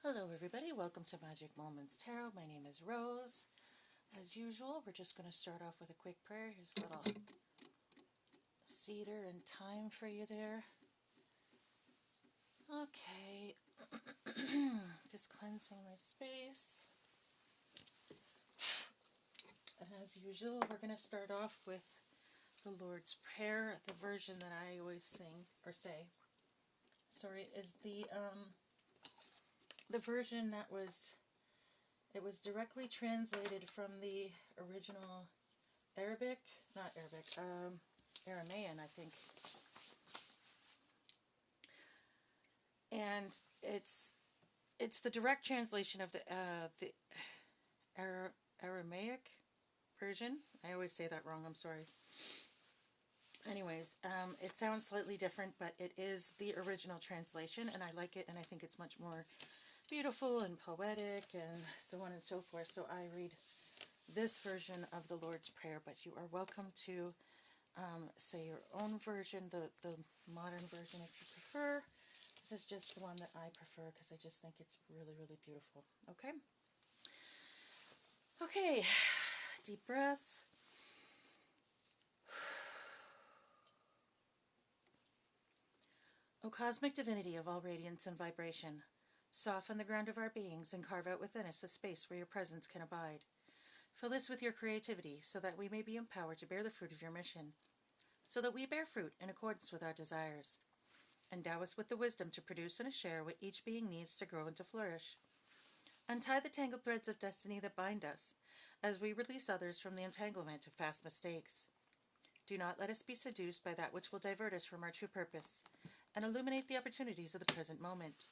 Hello everybody, welcome to Magic Moments Tarot. My name is Rose. As usual, we're just going to start off with a quick prayer. Here's a little cedar and thyme for you there. Okay, just cleansing my space. And as usual, we're going to start off with the Lord's Prayer. The version that I always sing, or say, sorry, is the version that was directly translated from the original Aramaean, I think. And it's the direct translation of the Aramaic version. I always say that wrong, I'm sorry. Anyways, it sounds slightly different, but it is the original translation, and I like it, and I think it's much more beautiful and poetic and so on and so forth. So I read this version of the Lord's Prayer, but you are welcome to say your own version, the modern version if you prefer. This is just the one that I prefer because I just think it's really, really beautiful. Okay? Okay, deep breaths. O cosmic divinity of all radiance and vibration, soften the ground of our beings and carve out within us a space where your presence can abide. Fill us with your creativity so that we may be empowered to bear the fruit of your mission, so that we bear fruit in accordance with our desires. Endow us with the wisdom to produce and to share what each being needs to grow and to flourish. Untie the tangled threads of destiny that bind us, as we release others from the entanglement of past mistakes. Do not let us be seduced by that which will divert us from our true purpose, and illuminate the opportunities of the present moment.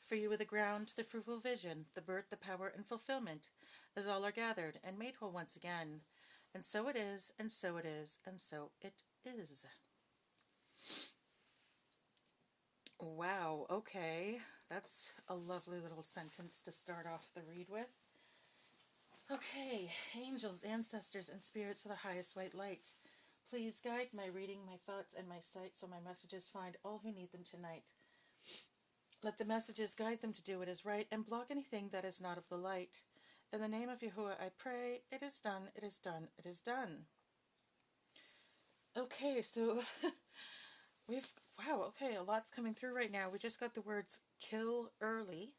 For you are the ground, the fruitful vision, the birth, the power, and fulfillment, as all are gathered and made whole once again. And so it is, and so it is, and so it is. Wow, okay. That's a lovely little sentence to start off the read with. Okay, angels, ancestors, and spirits of the highest white light, please guide my reading, my thoughts, and my sight so my messages find all who need them tonight. Let the messages guide them to do what is right and block anything that is not of the light. In the name of Yahuwah I pray, it is done, it is done, it is done. Okay, so a lot's coming through right now. We just got the words kill early.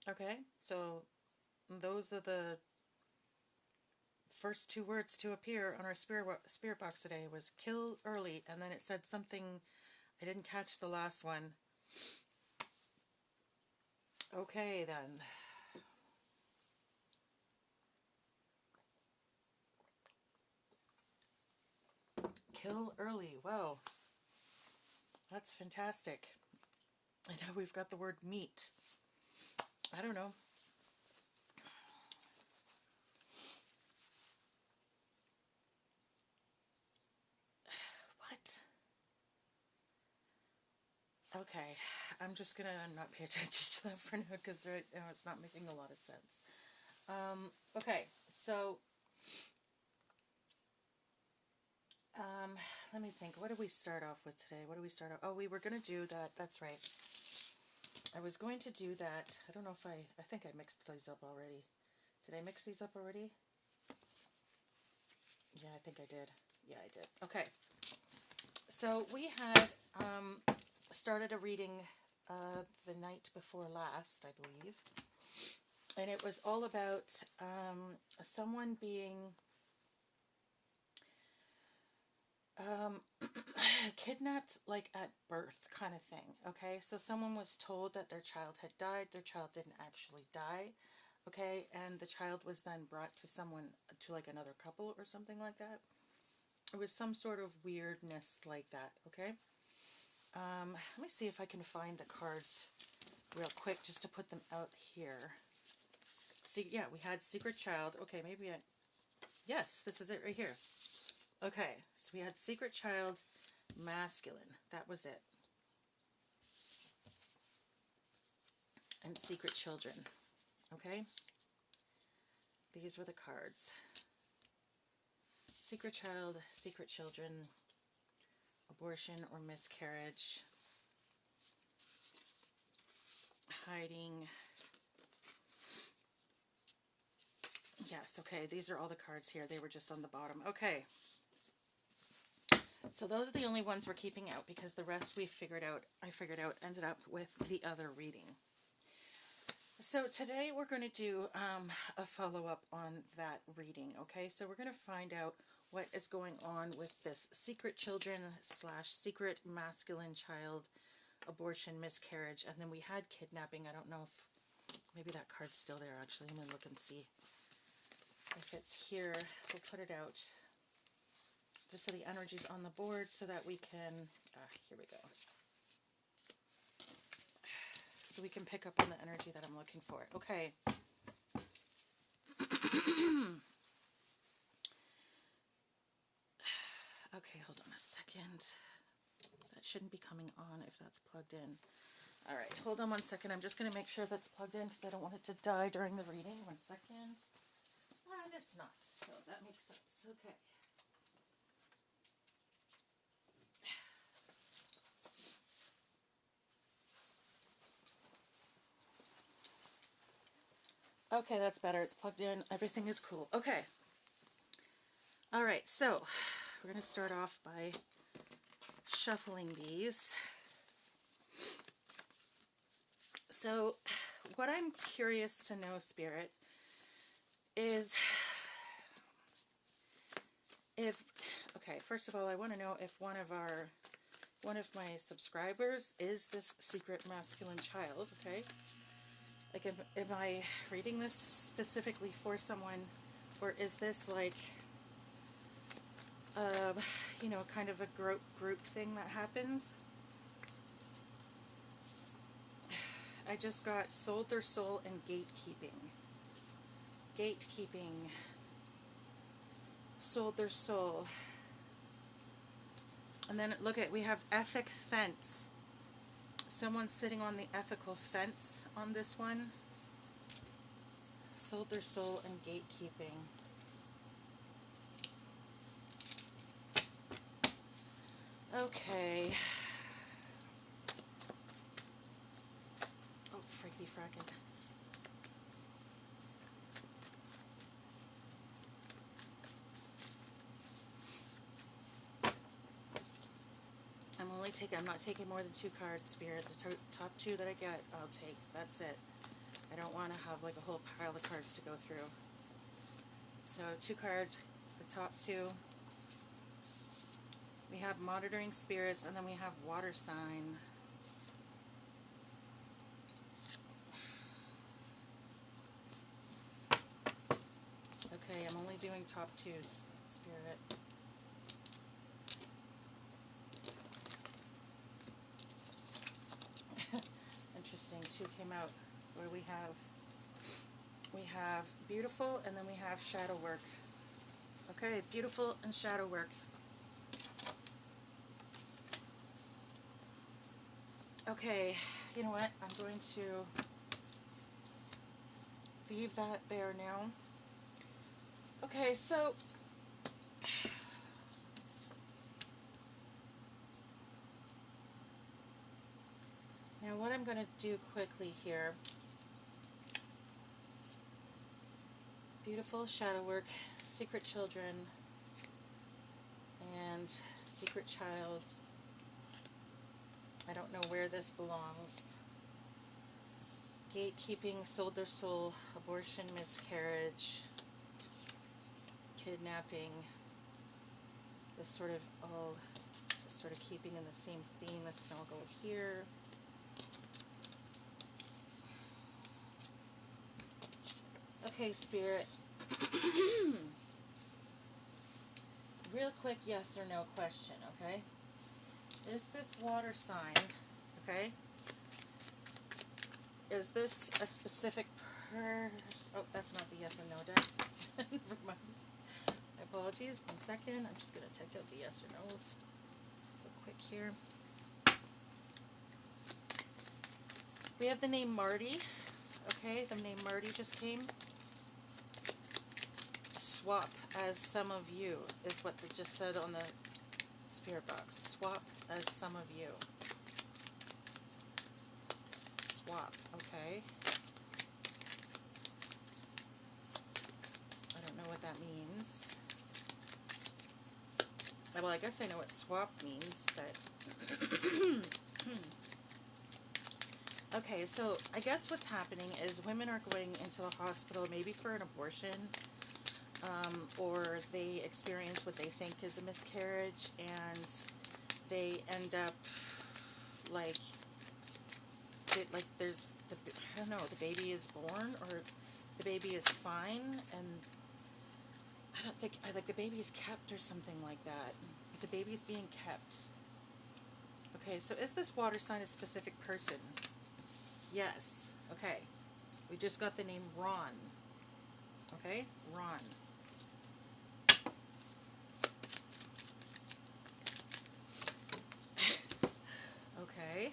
Okay, so those are the first two words to appear on our spirit box today was kill early, and then it said something, I didn't catch the last one. Okay, then. Kill early. Wow. That's fantastic. And now we've got the word meat. I don't know. What? Okay, I'm just going to not pay attention to that for now because right now it's not making a lot of sense. Okay, so let me think. What do we start off with today? Oh, we were going to do that. That's right. I was going to do that. I don't know if I think I mixed these up already. Did I mix these up already? Yeah, I think I did. Yeah, I did. Okay. So we had started a reading the night before last, I believe. And it was all about someone being kidnapped like at birth kind of thing. Okay, so someone was told that their child had died. Their child didn't actually die. Okay, and the child was then brought to like another couple or something like that. It was some sort of weirdness like that. Okay, let me see if I can find the cards real quick just to put them out here. See, yeah, we had Secret Child. Okay, yes, this is it right here. Okay, so we had Secret Child, Masculine. That was it. And Secret Children. Okay? These were the cards. Secret Child, Secret Children, Abortion or Miscarriage, hiding. Yes, okay, these are all the cards here. They were just on the bottom. Okay. So those are the only ones we're keeping out because the rest I figured out, ended up with the other reading. So today we're going to do a follow-up on that reading, okay? So we're going to find out what is going on with this secret children / secret masculine child abortion miscarriage, and then we had kidnapping. I don't know if maybe that card's still there actually. Let me look and see if it's here. We'll put it out just so the energy's on the board so that we can, here we go. So we can pick up on the energy that I'm looking for. Okay. Okay, hold on a second. That shouldn't be coming on if that's plugged in. All right, hold on one second. I'm just going to make sure that's plugged in because I don't want it to die during the reading. 1 second. And it's not, so that makes sense. Okay. Okay, that's better. It's plugged in. Everything is cool. Okay. All right, so we're going to start off by shuffling these. So what I'm curious to know, Spirit, is if, okay, first of all, I want to know if one of my subscribers is this secret masculine child, okay? Like, am I reading this specifically for someone, or is this like, you know, kind of a group thing that happens? I just got sold their soul and gatekeeping. Gatekeeping. Sold their soul. And then look at, we have ethic fence. Someone's sitting on the ethical fence on this one. Sold their soul and gatekeeping. Okay. Oh, freaky frackin'. I'm not taking more than 2 cards, Spirit. The top 2 that I get, I'll take. That's it. I don't want to have like a whole pile of cards to go through. So 2 cards, the top 2. We have monitoring spirits, and then we have water sign. Okay, I'm only doing top 2s, Spirit. Interesting, 2 came out where we have beautiful, and then we have shadow work. Okay, beautiful and shadow work. Okay, you know what? I'm going to leave that there now. Okay, so now what I'm going to do quickly here, beautiful shadow work, secret children, and secret child. I don't know where this belongs. Gatekeeping, sold their soul, abortion, miscarriage, kidnapping. This sort of keeping in the same theme. This can all go here. Okay, Spirit. Real quick yes or no question, okay? Is this water sign, okay? Is this a specific person? Oh, that's not the yes and no deck. Never mind. My apologies. 1 second. I'm just going to take out the yes or no's real quick here. We have the name Marty. Okay, the name Marty just came. Swap as some of you is what they just said on the spirit box. Swap as some of you. swap, okay? I don't know what that means. Well, I guess I know what swap means, but... Okay, so I guess what's happening is women are going into the hospital maybe for an abortion, or they experience what they think is a miscarriage, and they end up like, there's the, I don't know, the baby is born, or the baby is fine, and I don't think, like the baby is kept or something like that. The baby's being kept. Okay, so is this water sign a specific person? Yes. Okay. We just got the name Ron. Okay? Ron. Okay.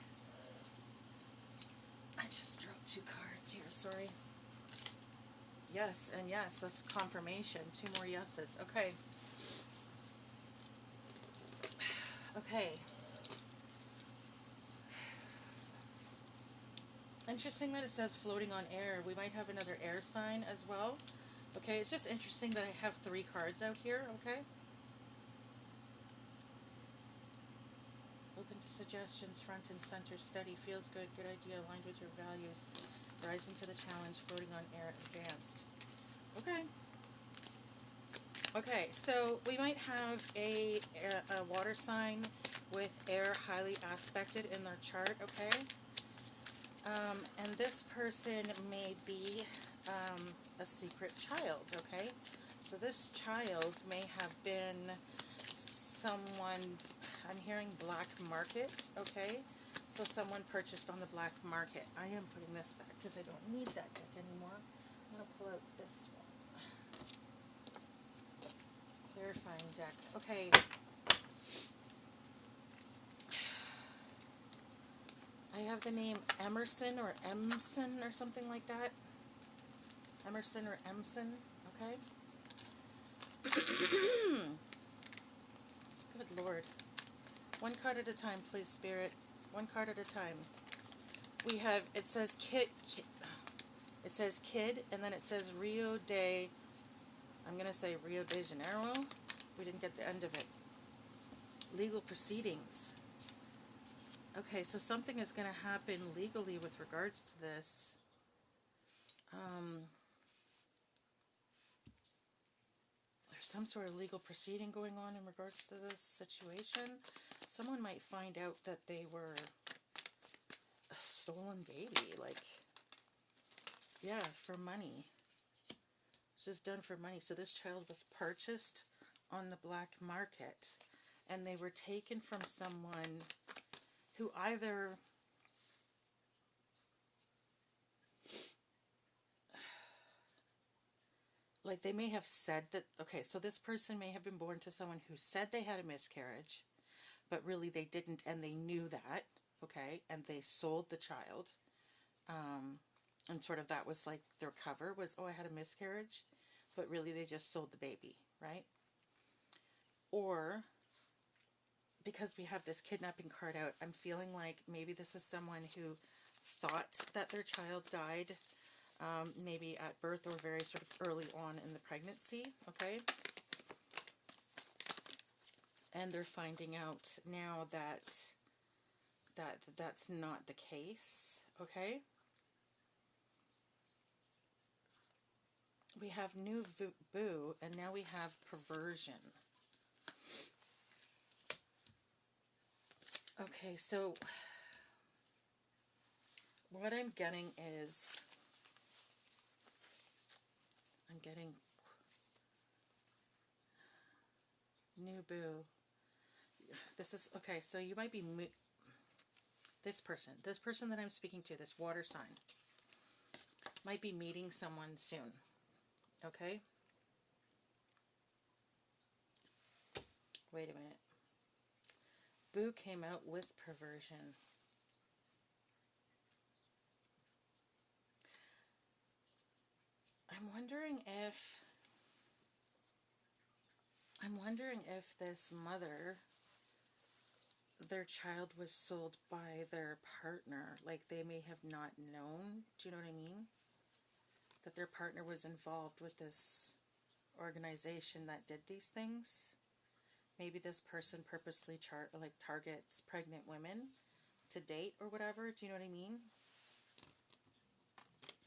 I just dropped 2 cards here, sorry. Yes, and yes, that's confirmation. 2 more yeses. Okay. Okay. Interesting that it says floating on air. We might have another air sign as well. Okay, it's just interesting that I have 3 cards out here, okay? Open to suggestions, front and center, steady, feels good, good idea, aligned with your values. Rising to the challenge, floating on air, advanced. Okay. Okay, so we might have a water sign with air highly aspected in their chart, okay? And this person may be a secret child, okay? So this child may have been someone, I'm hearing black market, okay? So someone purchased on the black market. I am putting this back because I don't need that deck anymore. I'm going to pull out this one. Clarifying deck. Okay. I have the name Emerson or Emson or something like that. Emerson or Emson, okay? Good Lord. 1 card at a time, please, Spirit. 1 card at a time. We have, it says kid, it says kid, and then it says Rio de, I'm going to say Rio de Janeiro. We didn't get the end of it. Legal proceedings. Okay, so something is going to happen legally with regards to this. There's some sort of legal proceeding going on in regards to this situation. Someone might find out that they were a stolen baby, like, yeah, for money. It's just done for money. So this child was purchased on the black market, and they were taken from someone who either like they may have said that, okay, so this person may have been born to someone who said they had a miscarriage, but really they didn't, and they knew that, okay, and they sold the child, and sort of that was like their cover was, oh, I had a miscarriage, but really they just sold the baby, right? Or because we have this kidnapping card out, I'm feeling like maybe this is someone who thought that their child died, maybe at birth or very sort of early on in the pregnancy, okay? And they're finding out now that that's not the case, okay? We have new boo, and now we have perversion. Okay, so what I'm getting is, I'm getting new boo. This is, okay, so you might be, this person that I'm speaking to, this water sign, might be meeting someone soon, okay? Wait a minute. Boo came out with perversion. I'm wondering if this mother their child was sold by their partner. Like, they may have not known, do you know what I mean? That their partner was involved with this organization that did these things. Maybe this person purposely targets pregnant women to date or whatever, do you know what I mean?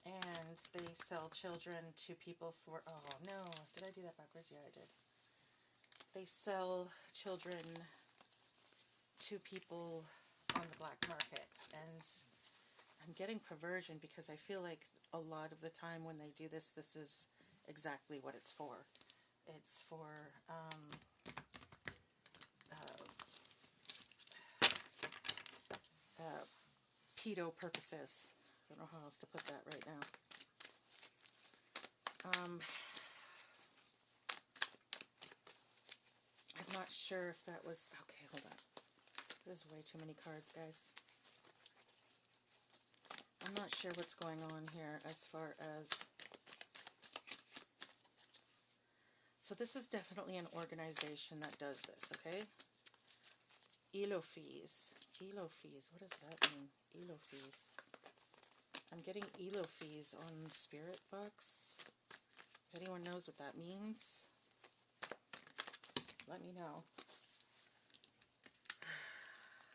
And they sell children to people for, oh no, did I do that backwards? Yeah, I did. They sell children to people on the black market, and I'm getting perversion because I feel like a lot of the time when they do this, this is exactly what it's for. It's for pedo purposes. I don't know how else to put that right now. I'm not sure if that was, okay, hold on. This is way too many cards, guys. I'm not sure what's going on here as far as, so this is definitely an organization that does this, okay? ELO fees. ELO fees. What does that mean? ELO fees. I'm getting ELO fees on spirit box. If anyone knows what that means, let me know.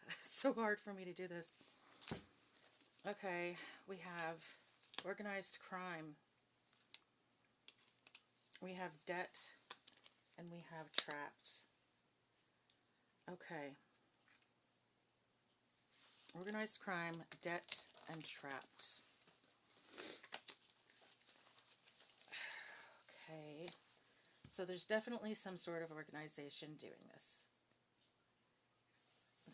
It's so hard for me to do this. Okay, we have organized crime. We have debt, and we have trapped. Okay. Organized crime, debt, and trapped. Okay. So there's definitely some sort of organization doing this.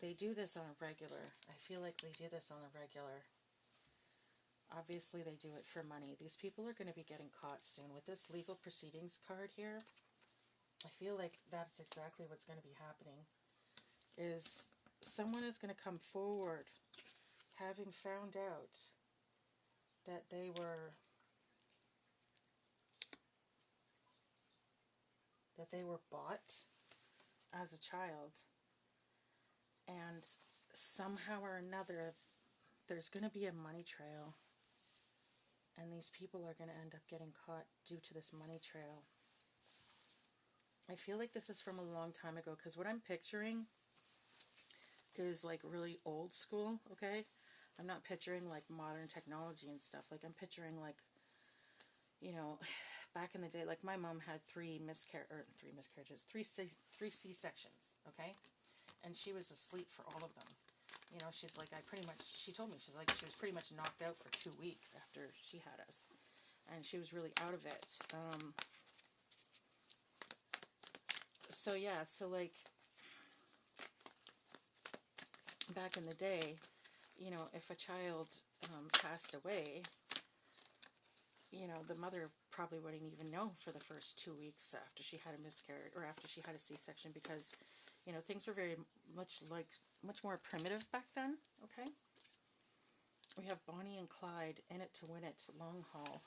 They do this on a regular. I feel like they do this on a regular. Obviously, they do it for money. These people are going to be getting caught soon. With this legal proceedings card here, I feel like that's exactly what's going to be happening. Is someone is going to come forward having found out that they were bought as a child, and somehow or another there's going to be a money trail, and these people are going to end up getting caught due to this money trail. I feel like this is from a long time ago, because what I'm picturing is like really old school, okay? I'm not picturing like modern technology and stuff. Like, I'm picturing like, you know, back in the day, like my mom had three C-sections, okay? And she was asleep for all of them. You know, she's like, she told me, she was pretty much knocked out for 2 weeks after she had us. And she was really out of it. So yeah, so like, back in the day, you know, if a child passed away, you know, the mother probably wouldn't even know for the first 2 weeks after she had a miscarriage, or after she had a C-section, because, you know, things were very much more primitive back then, okay? We have Bonnie and Clyde, in it to win it, long haul.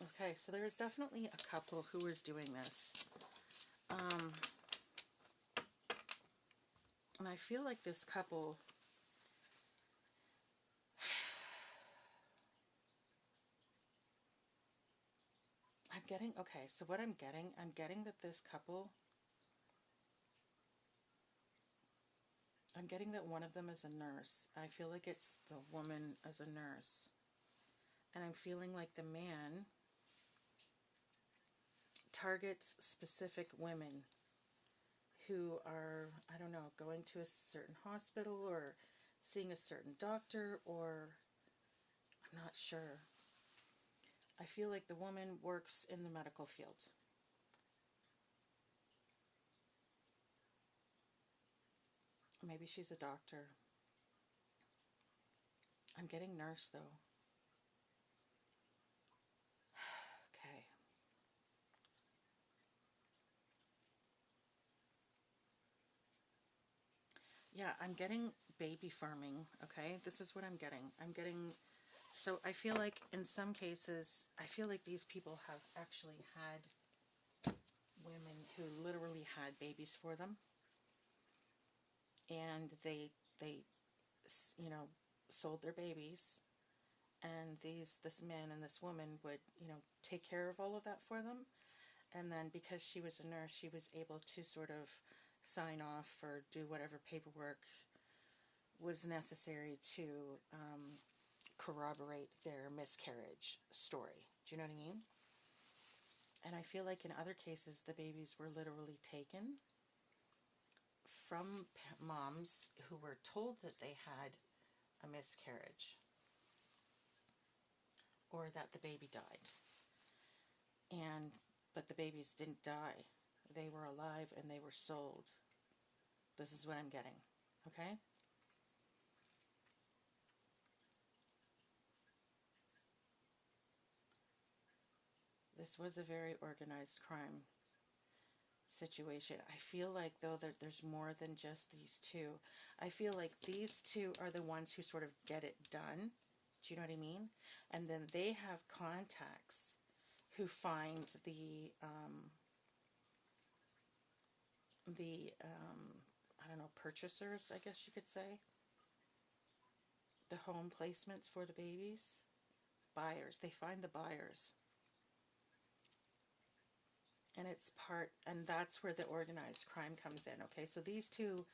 Okay, so there is definitely a couple who is doing this. And I feel like this couple, okay, so what I'm getting that this couple, I'm getting that one of them is a nurse. I feel like it's the woman as a nurse. And I'm feeling like the man targets specific women who are, I don't know, going to a certain hospital or seeing a certain doctor, or I'm not sure. I feel like the woman works in the medical field. Maybe she's a doctor. I'm getting nurse, though. Okay. Yeah, I'm getting baby farming, okay? This is what I'm getting. So I feel like in some cases, I feel like these people have actually had women who literally had babies for them, and they you know, sold their babies, and this man and this woman would, take care of all of that for them. And then because she was a nurse, she was able to sort of sign off or do whatever paperwork was necessary to corroborate their miscarriage story. Do you know what I mean? And I feel like in other cases, the babies were literally taken from moms who were told that they had a miscarriage or that the baby died. And but the babies didn't die. They were alive and they were sold. This is what I'm getting. Okay? This was a very organized crime situation. I feel like, though, that there's more than just these two. I feel like these two are the ones who sort of get it done. Do you know what I mean? And then they have contacts who find I don't know, purchasers, I guess you could say, the home placements for the babies, buyers. They find the buyers. And that's where the organized crime comes in. Okay, so these two,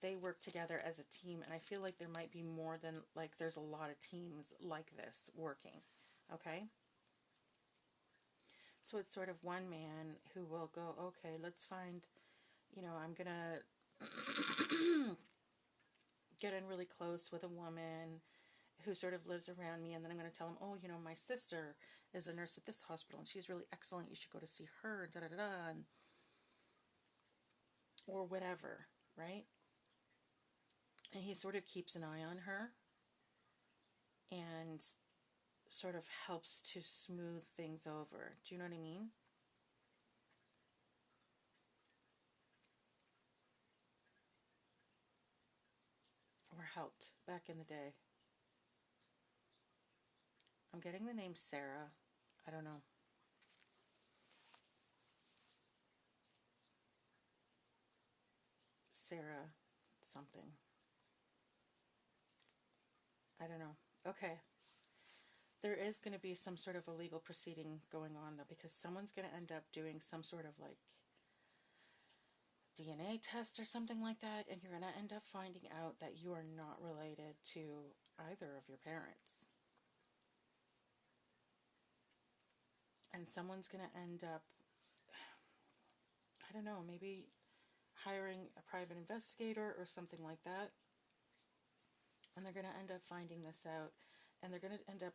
they work together as a team, and I feel like there might be more than, like, there's a lot of teams like this working. Okay, so it's sort of one man who will go, okay, let's find, I'm gonna get in really close with a woman who sort of lives around me, and then I'm going to tell him, oh, my sister is a nurse at this hospital and she's really excellent, you should go to see her, da da da da, or whatever, right? And he sort of keeps an eye on her and sort of helps to smooth things over. Do you know what I mean? Or helped back in the day. I'm getting the name Sarah. I don't know. Sarah something. I don't know. Okay. There is going to be some sort of a legal proceeding going on, though, because someone's going to end up doing some sort of, like, DNA test or something like that, and you're going to end up finding out that you are not related to either of your parents. And someone's going to end up, I don't know, maybe hiring a private investigator or something like that. And they're going to end up finding this out. And they're going to end up,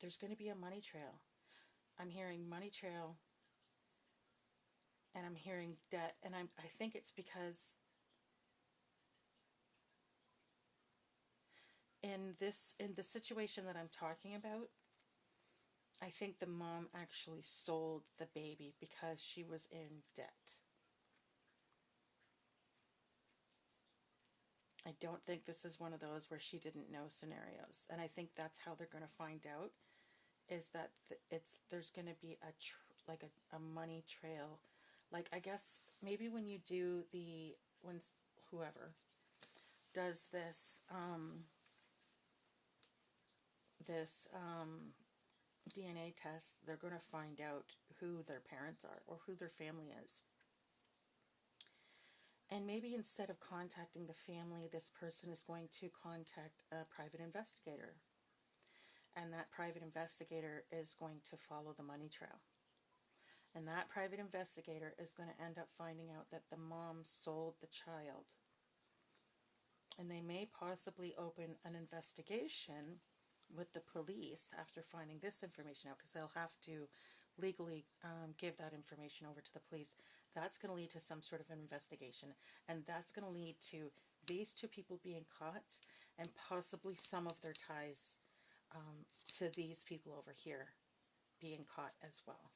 there's going to be a money trail. I'm hearing money trail, and I'm hearing debt. And I think it's because in the situation that I'm talking about, I think the mom actually sold the baby because she was in debt. I don't think this is one of those where she didn't know scenarios. And I think that's how they're going to find out, is that there's going to be like a money trail. Like, I guess maybe when you do when whoever does this DNA test, they're going to find out who their parents are or who their family is. And maybe instead of contacting the family, this person is going to contact a private investigator. And that private investigator is going to follow the money trail. And that private investigator is going to end up finding out that the mom sold the child. And they may possibly open an investigation with the police after finding this information out, because they'll have to legally give that information over to the police. That's going to lead to some sort of an investigation, and that's going to lead to these two people being caught, and possibly some of their ties to these people over here being caught as well.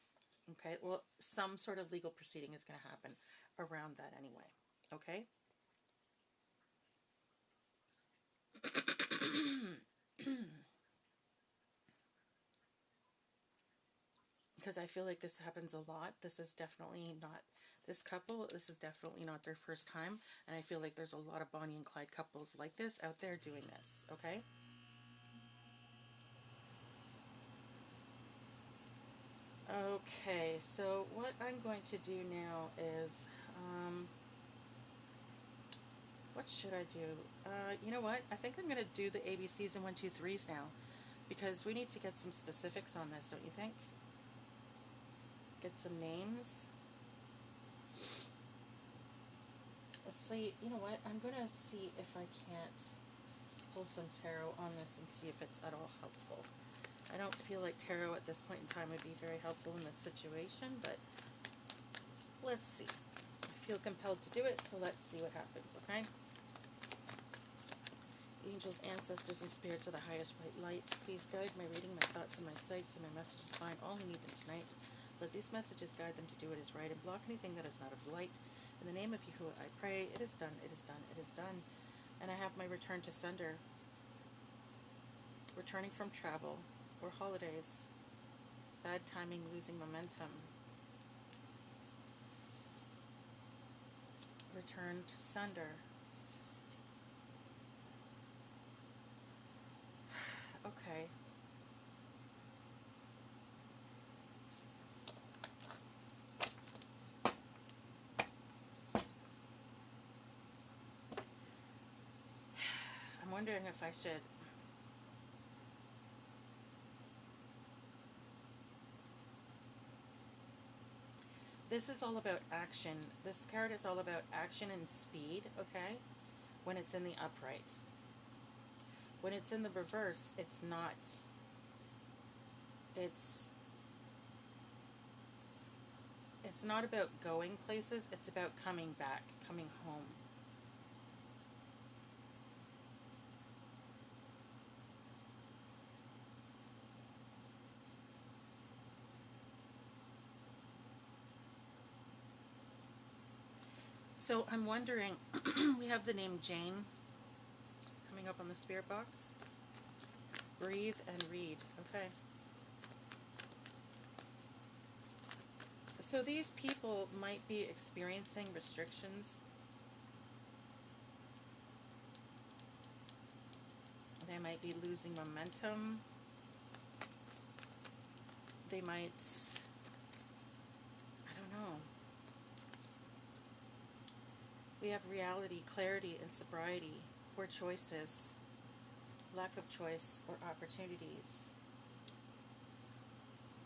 Okay, well, some sort of legal proceeding is going to happen around that anyway. Okay. because I feel like this happens a lot. This is definitely not this couple. This is definitely not their first time. And I feel like there's a lot of Bonnie and Clyde couples like this out there doing this, okay? Okay, so what I'm going to do now is, what should I do? You know what? I think I'm going to do the ABCs and 1, 2, 3s now because we need to get some specifics on this, don't you think? Get some names. Let's see, you know what? I'm going to see if I can't pull some tarot on this and see if it's at all helpful. I don't feel like tarot at this point in time would be very helpful in this situation, but let's see. I feel compelled to do it, so let's see what happens, okay? Angels, ancestors, and spirits of the highest white light, please guide my reading, my thoughts, and my sights, and my messages. Find all who need them tonight. Let these messages guide them to do what is right and block anything that is not of light. In the name of Yahuwah, I pray. It is done, it is done, it is done. And I have my return to sender. Returning from travel or holidays. Bad timing, losing momentum. Return to sender. Okay. I'm wondering if I should. This is all about action. This card is all about action and speed, okay? When it's in the upright. When it's in the reverse, it's not. It's not about going places, it's about coming back, coming home. So I'm wondering, we have the name Jane coming up on the spirit box. Breathe and read, okay? So these people might be experiencing restrictions. They might be losing momentum. They might, I don't know. We have reality, clarity, and sobriety, poor choices, lack of choice, or opportunities.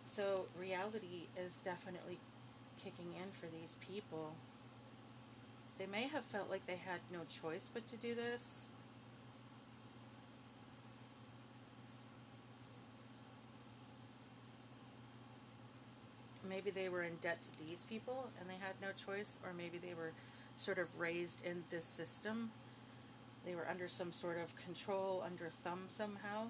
So reality is definitely kicking in for these people. They may have felt like they had no choice but to do this. Maybe they were in debt to these people and they had no choice, or maybe they were sort of raised in this system. They were under some sort of control, under thumb somehow.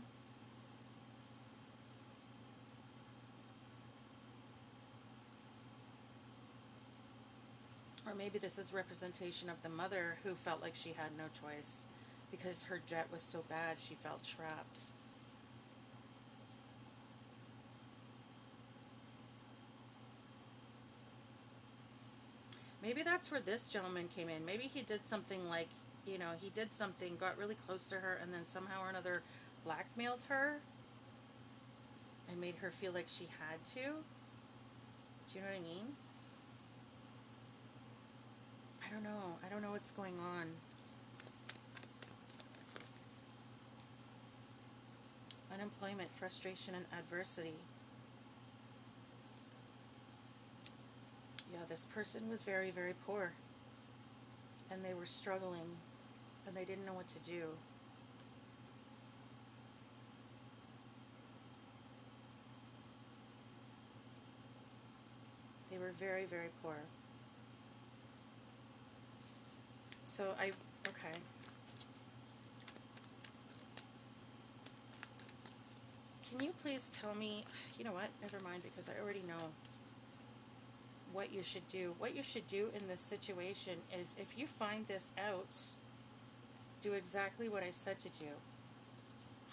Or maybe this is representation of the mother who felt like she had no choice because her debt was so bad she felt trapped. Maybe that's where this gentleman came in. Maybe he did something like, he did something, got really close to her, and then somehow or another blackmailed her and made her feel like she had to. Do you know what I mean? I don't know. I don't know what's going on. Unemployment, frustration, and adversity. Yeah, this person was very, very poor. And they were struggling. And they didn't know what to do. They were very, very poor. So okay. Can you please tell me, you know what, never mind, because I already know what you should do. What you should do in this situation is, if you find this out, do exactly what I said to do.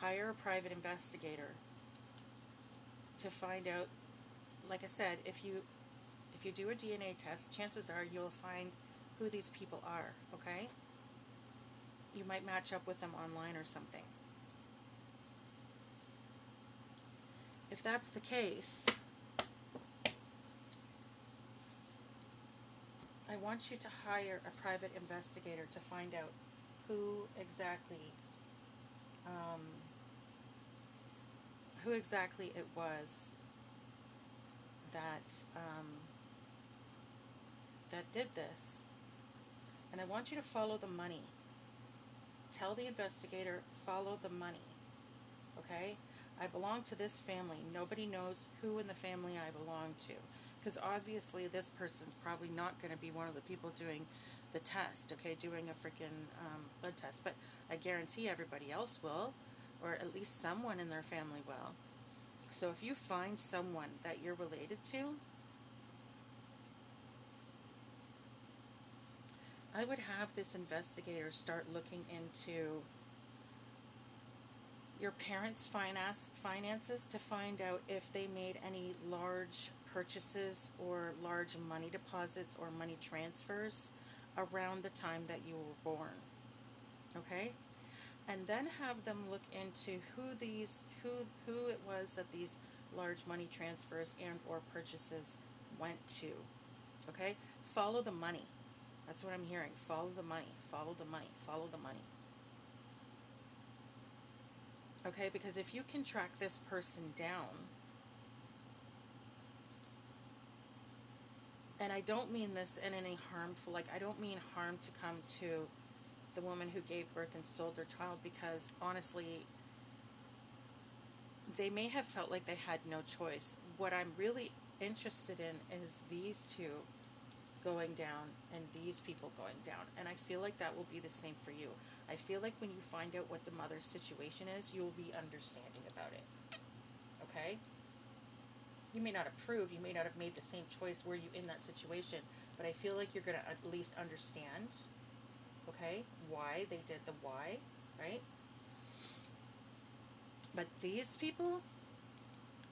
Hire a private investigator to find out, like I said, if you do a DNA test, chances are you'll find who these people are, okay? You might match up with them online or something. If that's the case, I want you to hire a private investigator to find out who exactly um, who exactly it was that that did this. And I want you to follow the money. Tell the investigator, follow the money. Okay? I belong to this family. Nobody knows who in the family I belong to. Because obviously this person's probably not going to be one of the people doing the test, okay, doing a freaking blood test. But I guarantee everybody else will, or at least someone in their family will. So if you find someone that you're related to, I would have this investigator start looking into your parents' finances to find out if they made any large purchases or large money deposits or money transfers around the time that you were born. Okay? And then have them look into who it was that these large money transfers and or purchases went to. Okay? Follow the money. That's what I'm hearing. Follow the money. Follow the money. Follow the money. Okay, because if you can track this person down, and I don't mean this in any harmful, like, I don't mean harm to come to the woman who gave birth and sold their child, because honestly, they may have felt like they had no choice. What I'm really interested in is these two going down and these people going down. And I feel like that will be the same for you. I feel like when you find out what the mother's situation is, you will be understanding about it. Okay? You may not approve, you may not have made the same choice were you in that situation, but I feel like you're going to at least understand, okay, why they did the why, right? But these people,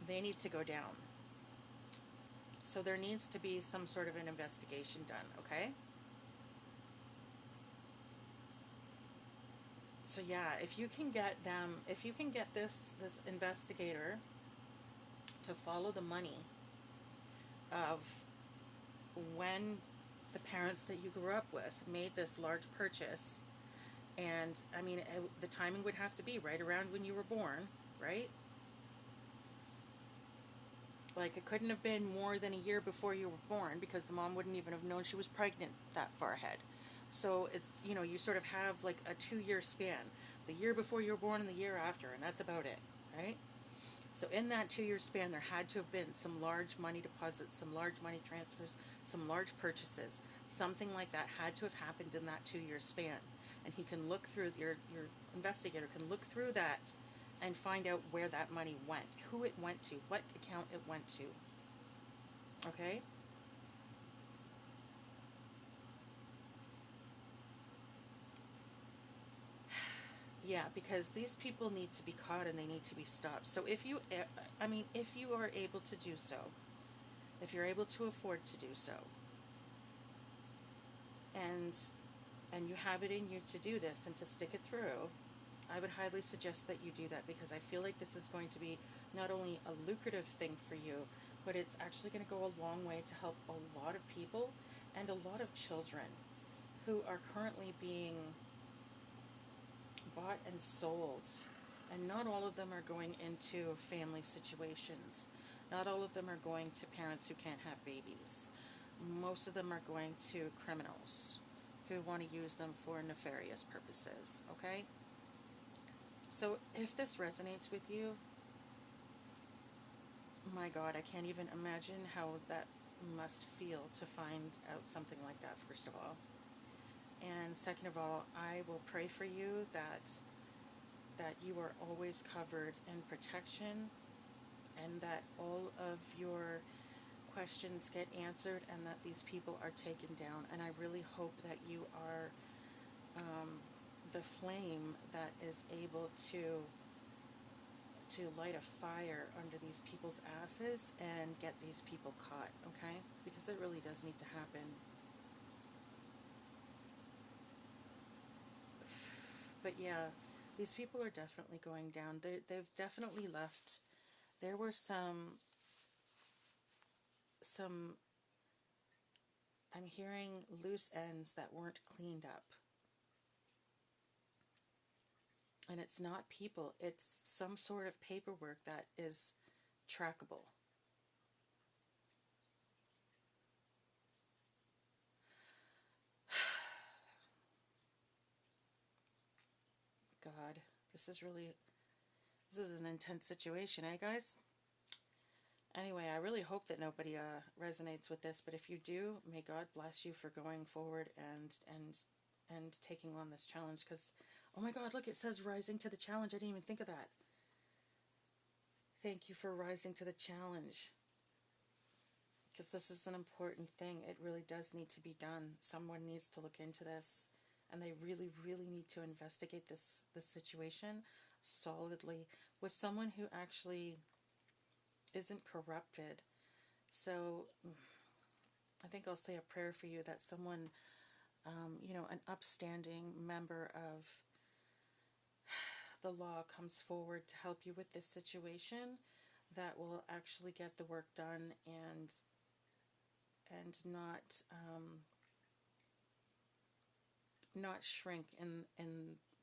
they need to go down. So there needs to be some sort of an investigation done, okay? So yeah, if you can get them, if you can get this investigator to follow the money of when the parents that you grew up with made this large purchase, and I mean, the timing would have to be right around when you were born, right? Like, it couldn't have been more than a year before you were born, because the mom wouldn't even have known she was pregnant that far ahead. So it's, you sort of have like a 2 year span, the year before you were born and the year after, and that's about it, right? So in that 2 year span, there had to have been some large money deposits, some large money transfers, some large purchases. Something like that had to have happened in that 2 year span. And he can look through, your investigator can look through that and find out where that money went, who it went to, what account it went to. Okay? Yeah, because these people need to be caught and they need to be stopped. So if you, if you are able to do so, if you're able to afford to do so, and and you have it in you to do this and to stick it through, I would highly suggest that you do that, because I feel like this is going to be not only a lucrative thing for you, but it's actually going to go a long way to help a lot of people and a lot of children who are currently being bought and sold. And not all of them are going into family situations. Not all of them are going to parents who can't have babies. Most of them are going to criminals who want to use them for nefarious purposes, okay? So if this resonates with you, my God, I can't even imagine how that must feel to find out something like that, first of all. And second of all, I will pray for you that you are always covered in protection, and that all of your questions get answered, and that these people are taken down. And I really hope that you are the flame that is able to to light a fire under these people's asses and get these people caught, okay? Because it really does need to happen. But yeah, these people are definitely going down. They've definitely left. There were some, I'm hearing loose ends that weren't cleaned up. And it's not people, it's some sort of paperwork that is trackable. God, this is really, this is an intense situation, eh, guys? Anyway, I really hope that nobody resonates with this, but if you do, may God bless you for going forward and taking on this challenge. Because, oh my God, look, it says rising to the challenge. I didn't even think of that. Thank you for rising to the challenge. Because this is an important thing. It really does need to be done. Someone needs to look into this, and they really, really need to investigate this situation solidly with someone who actually isn't corrupted. So I think I'll say a prayer for you that someone, an upstanding member of the law comes forward to help you with this situation that will actually get the work done and not shrink in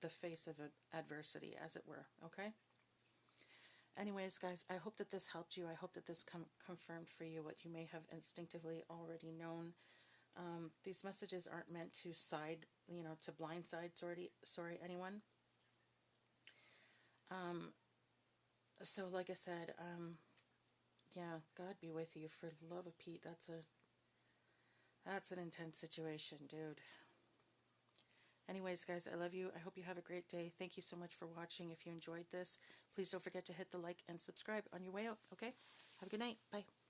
the face of adversity, as it were. Okay. Anyways, guys, I hope that this helped you. I hope that this confirmed for you what you may have instinctively already known. These messages aren't meant to to blindside sorry anyone. So, like I said, yeah, God be with you. For the love of Pete, that's an intense situation, dude. Anyways, guys, I love you. I hope you have a great day. Thank you so much for watching. If you enjoyed this, please don't forget to hit the like and subscribe on your way out, okay? Have a good night. Bye.